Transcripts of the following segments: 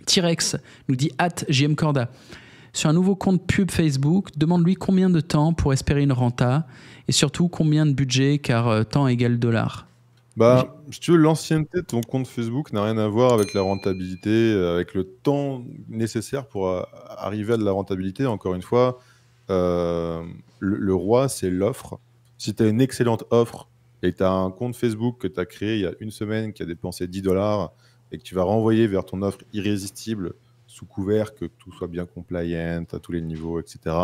T-Rex nous dit @JM Corda. Sur un nouveau compte pub Facebook, demande-lui combien de temps pour espérer une renta et surtout combien de budget car temps égale dollar. Bah, si tu veux, l'ancienneté de ton compte Facebook n'a rien à voir avec la rentabilité, avec le temps nécessaire pour arriver à de la rentabilité. Encore une fois, le roi, c'est l'offre. Si tu as une excellente offre et que tu as un compte Facebook que tu as créé il y a une semaine qui a dépensé 10 $ et que tu vas renvoyer vers ton offre irrésistible sous couvert que tout soit bien compliant à tous les niveaux, etc.,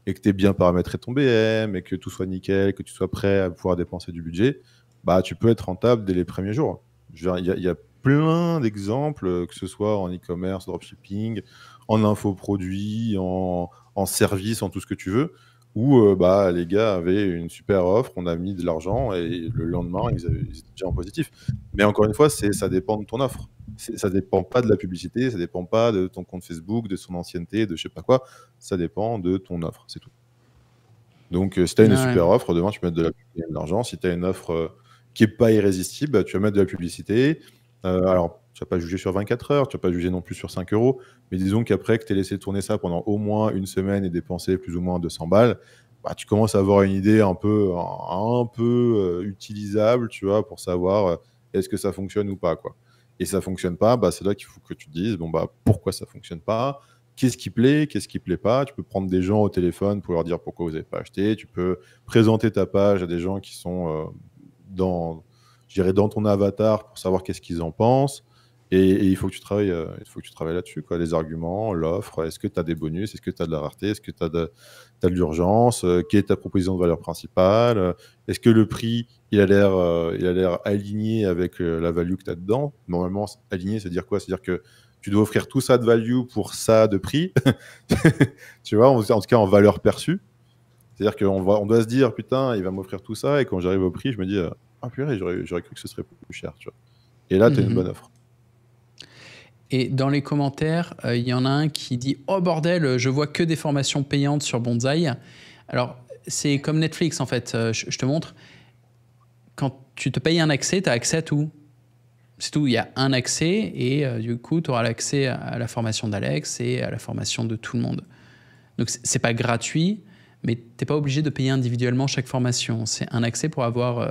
et que tu aies bien paramétré ton BM et que tout soit nickel, que tu sois prêt à pouvoir dépenser du budget, bah, tu peux être rentable dès les premiers jours. Il y a plein d'exemples, que ce soit en e-commerce, dropshipping, en infoproduits, en service, en tout ce que tu veux, où bah, les gars avaient une super offre, on a mis de l'argent et le lendemain, ils étaient déjà en positif. Mais encore une fois, ça dépend de ton offre. Ça dépend pas de la publicité, ça dépend pas de ton compte Facebook, de son ancienneté, de je sais pas quoi. Ça dépend de ton offre, c'est tout. Donc, si tu as une super offre, demain, tu peux mettre de l'argent. Si tu as une offre qui n'est pas irrésistible, bah, tu vas mettre de la publicité. Alors, tu vas pas juger sur 24 heures, tu vas pas juger non plus sur 5 €, mais disons qu'après que tu aies laissé tourner ça pendant au moins une semaine et dépenser plus ou moins 200 balles, bah, tu commences à avoir une idée un peu utilisable, tu vois, pour savoir est-ce que ça fonctionne ou pas, quoi. Et ça fonctionne pas, bah, c'est là qu'il faut que tu te dises, bon, bah, pourquoi ça fonctionne pas? Qu'est-ce qui plaît, qu'est-ce qui plaît pas? Tu peux prendre des gens au téléphone pour leur dire pourquoi vous n'avez pas acheté. Tu peux présenter ta page à des gens qui sont je dirais dans ton avatar pour savoir qu'est-ce qu'ils en pensent. Et il faut que tu travailles, là-dessus, quoi. Les arguments, l'offre, est-ce que tu as des bonus, est-ce que tu as de la rareté, est-ce que tu as de l'urgence, quelle est ta proposition de valeur principale, est-ce que le prix il a l'air aligné avec la value que tu as dedans. Normalement, aligné, c'est-à-dire quoi? C'est-à-dire que tu dois offrir tout ça de value pour ça de prix. Tu vois, en tout cas en valeur perçue. C'est-à-dire on doit se dire, putain, il va m'offrir tout ça, et quand j'arrive au prix, je me dis, ah purée, j'aurais cru que ce serait plus cher, tu vois. Et là, tu as une bonne offre. Et dans les commentaires, il y en a un qui dit « Oh bordel, je vois que des formations payantes sur Bonsaï ». Alors, c'est comme Netflix, en fait. Je te montre. Quand tu te payes un accès, tu as accès à tout. C'est tout. Il y a un accès et du coup, tu auras l'accès à la formation d'Alex et à la formation de tout le monde. Donc, c'est pas gratuit, mais tu n'es pas obligé de payer individuellement chaque formation. C'est un accès pour avoir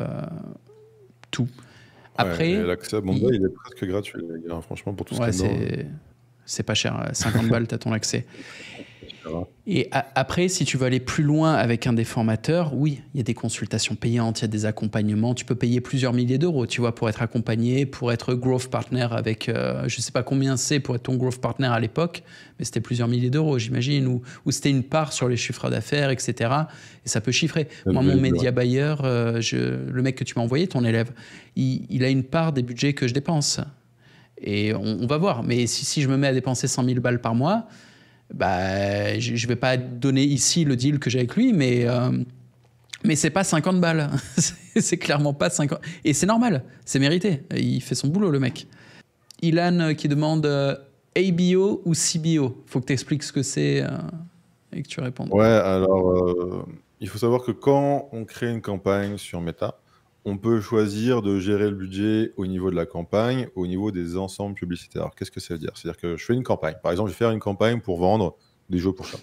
tout. Après, ouais, l'accès à Bonsaï, il est presque gratuit, les gars, franchement, pour tout ce qu'il y a dedans. C'est pas cher. 50 balles, tu as ton accès. Et après, si tu veux aller plus loin avec un des formateurs, oui, il y a des consultations payantes, il y a des accompagnements. Tu peux payer plusieurs milliers d'euros, tu vois, pour être accompagné, pour être growth partner avec, je sais pas combien c'est pour être ton growth partner à l'époque, mais c'était plusieurs milliers d'euros, j'imagine, ou c'était une part sur les chiffres d'affaires, etc. Et ça peut chiffrer. Moi, mon média buyer, le mec que tu m'as envoyé, ton élève, il a une part des budgets que je dépense. Et on va voir. Mais si je me mets à dépenser 100 000 balles par mois, bah, je ne vais pas donner ici le deal que j'ai avec lui, mais c'est pas 50 balles. C'est clairement pas 50. Et c'est normal, c'est mérité. Il fait son boulot, le mec. Ilan qui demande ABO ou CBO. Faut que tu expliques ce que c'est et que tu répondes. Ouais, alors, il faut savoir que quand on crée une campagne sur Meta, on peut choisir de gérer le budget au niveau de la campagne, au niveau des ensembles publicitaires. Alors, qu'est-ce que ça veut dire? C'est-à-dire que je fais une campagne. Par exemple, je vais faire une campagne pour vendre des jeux pour chat.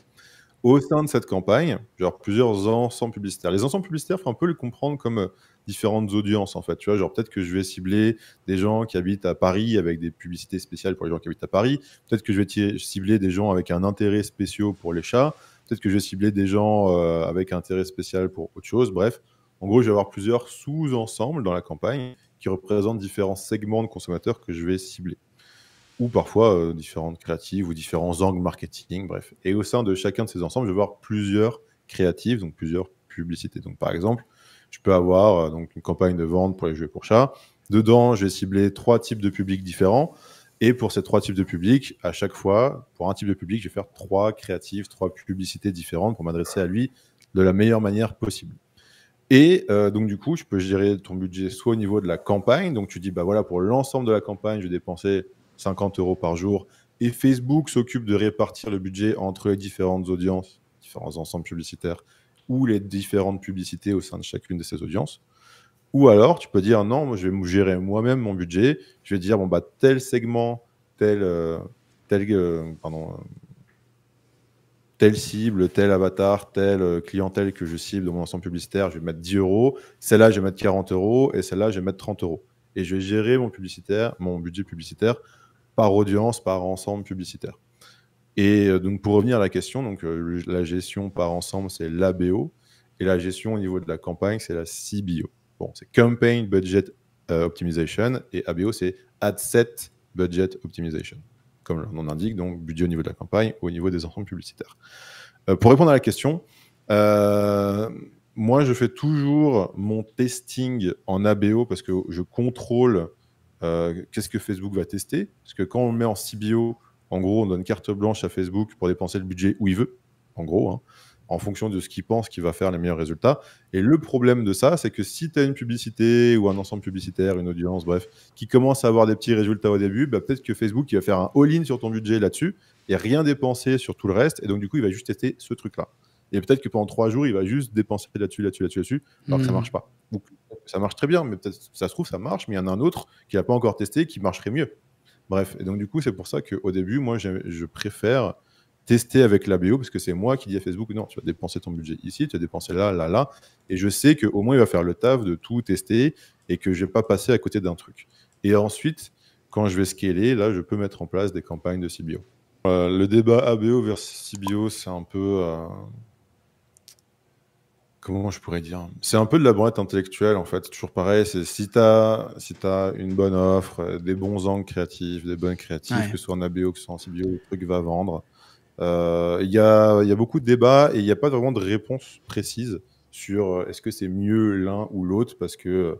Au sein de cette campagne, genre plusieurs ensembles publicitaires. Les ensembles publicitaires, il faut un peu les comprendre comme différentes audiences, en fait. Tu vois, genre peut-être que je vais cibler des gens qui habitent à Paris avec des publicités spéciales pour les gens qui habitent à Paris. Peut-être que je vais cibler des gens avec un intérêt spécial pour les chats. Peut-être que je vais cibler des gens avec un intérêt spécial pour autre chose. Bref, en gros, je vais avoir plusieurs sous-ensembles dans la campagne qui représentent différents segments de consommateurs que je vais cibler. Ou parfois différentes créatives ou différents angles marketing, bref. Et au sein de chacun de ces ensembles, je vais avoir plusieurs créatives, donc plusieurs publicités. Donc par exemple, je peux avoir donc une campagne de vente pour les jouets pour chats. Dedans, je vais cibler 3 types de publics différents. Et pour ces 3 types de publics, à chaque fois, pour un type de public, je vais faire 3 créatives, 3 publicités différentes pour m'adresser à lui de la meilleure manière possible. Et donc du coup, je peux gérer ton budget soit au niveau de la campagne. Donc tu dis, bah voilà, pour l'ensemble de la campagne, je vais dépenser 50 € par jour. Et Facebook s'occupe de répartir le budget entre les différentes audiences, différents ensembles publicitaires, ou les différentes publicités au sein de chacune de ces audiences. Ou alors, tu peux dire, non, moi, je vais gérer moi-même mon budget. Je vais dire, bon, bah, tel segment, telle cible, tel avatar, telle clientèle que je cible dans mon ensemble publicitaire, je vais mettre 10 €, celle-là, je vais mettre 40 € et celle-là, je vais mettre 30 €. Et je vais gérer mon budget publicitaire par audience, par ensemble publicitaire. Et donc, pour revenir à la question, donc, la gestion par ensemble, c'est l'ABO. Et la gestion au niveau de la campagne, c'est la CBO. Bon, c'est Campaign Budget Optimization. Et ABO, c'est Ad Set Budget Optimization. Comme le nom l'indique, donc budget au niveau de la campagne, au niveau des ensembles publicitaires. Pour répondre à la question, moi, je fais toujours mon testing en ABO parce que je contrôle qu'est-ce que Facebook va tester. Parce que quand on le met en CBO, en gros, on donne carte blanche à Facebook pour dépenser le budget où il veut, en gros, hein, en fonction de ce qu'il pense qu'il va faire les meilleurs résultats. Et le problème de ça, c'est que si tu as une publicité ou un ensemble publicitaire, une audience, bref, qui commence à avoir des petits résultats au début, bah, peut-être que Facebook il va faire un all-in sur ton budget là-dessus et rien dépenser sur tout le reste. Et donc, du coup, il va juste tester ce truc-là. Et peut-être que pendant 3 jours, il va juste dépenser là-dessus, alors que ça marche pas. Donc, ça marche très bien, mais peut-être ça se trouve, ça marche, mais il y en a un autre qui n'a pas encore testé qui marcherait mieux. Bref, et donc du coup, c'est pour ça qu'au début, moi, je préfère tester avec l'ABO parce que c'est moi qui dis à Facebook, non, tu vas dépenser ton budget ici, tu vas dépenser là, là, là. Et je sais qu'au moins, il va faire le taf de tout tester et que je ne vais pas passer à côté d'un truc. Et ensuite, quand je vais scaler, là, je peux mettre en place des campagnes de CBO. Le débat ABO versus CBO, c'est un peu... comment je pourrais dire? C'est un peu de la branlette intellectuelle, en fait. Toujours pareil, c'est si tu as une bonne offre, des bons angles créatifs, des bonnes créatives, Ouais. que ce soit en ABO, que ce soit en CBO, le truc va vendre. Il y a beaucoup de débats et il n'y a pas vraiment de réponse précise sur est-ce que c'est mieux l'un ou l'autre, parce que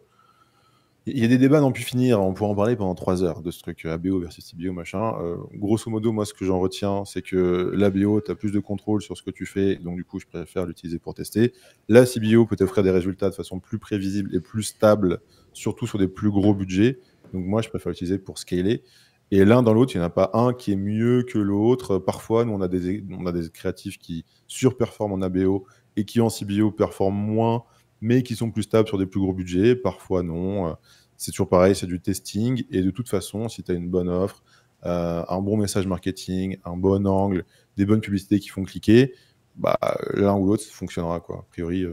il y a des débats à n'en plus finir. On pourrait en parler pendant 3 heures de ce truc ABO versus CBO, machin. Grosso modo, moi, ce que j'en retiens, c'est que l'ABO, tu as plus de contrôle sur ce que tu fais. Donc, du coup, je préfère l'utiliser pour tester. La CBO peut t'offrir des résultats de façon plus prévisible et plus stable, surtout sur des plus gros budgets. Donc, moi, je préfère l'utiliser pour scaler. Et l'un dans l'autre, il n'y en a pas un qui est mieux que l'autre. Parfois, nous, on a des créatifs qui surperforment en ABO et qui en CBO performent moins, mais qui sont plus stables sur des plus gros budgets. Parfois, non. C'est toujours pareil, c'est du testing. Et de toute façon, si tu as une bonne offre, un bon message marketing, un bon angle, des bonnes publicités qui font cliquer, bah, l'un ou l'autre fonctionnera, quoi. A priori...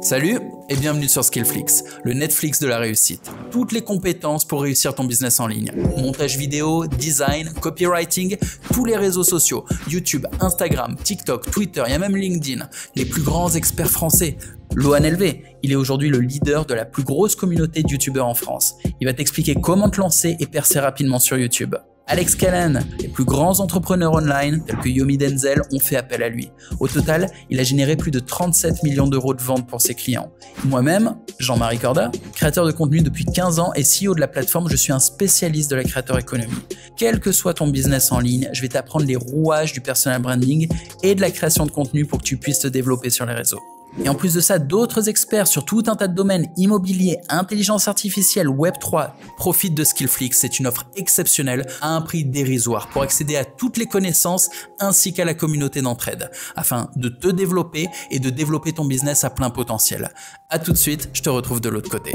Salut et bienvenue sur Skillflix, le Netflix de la réussite. Toutes les compétences pour réussir ton business en ligne. Montage vidéo, design, copywriting, tous les réseaux sociaux, YouTube, Instagram, TikTok, Twitter, il y a même LinkedIn. Les plus grands experts français. Lohan LV, il est aujourd'hui le leader de la plus grosse communauté de youtubeurs en France. Il va t'expliquer comment te lancer et percer rapidement sur YouTube. Alex Callan, les plus grands entrepreneurs online tels que Yomi Denzel ont fait appel à lui. Au total, il a généré plus de 37 millions d'euros de ventes pour ses clients. Moi-même, Jean-Marie Corda, créateur de contenu depuis 15 ans et CEO de la plateforme, je suis un spécialiste de la creator economy. Quel que soit ton business en ligne, je vais t'apprendre les rouages du personal branding et de la création de contenu pour que tu puisses te développer sur les réseaux. Et en plus de ça, d'autres experts sur tout un tas de domaines, immobilier, intelligence artificielle, Web3, profitent de Skillflix. C'est une offre exceptionnelle à un prix dérisoire pour accéder à toutes les connaissances ainsi qu'à la communauté d'entraide, afin de te développer et de développer ton business à plein potentiel. À tout de suite, je te retrouve de l'autre côté.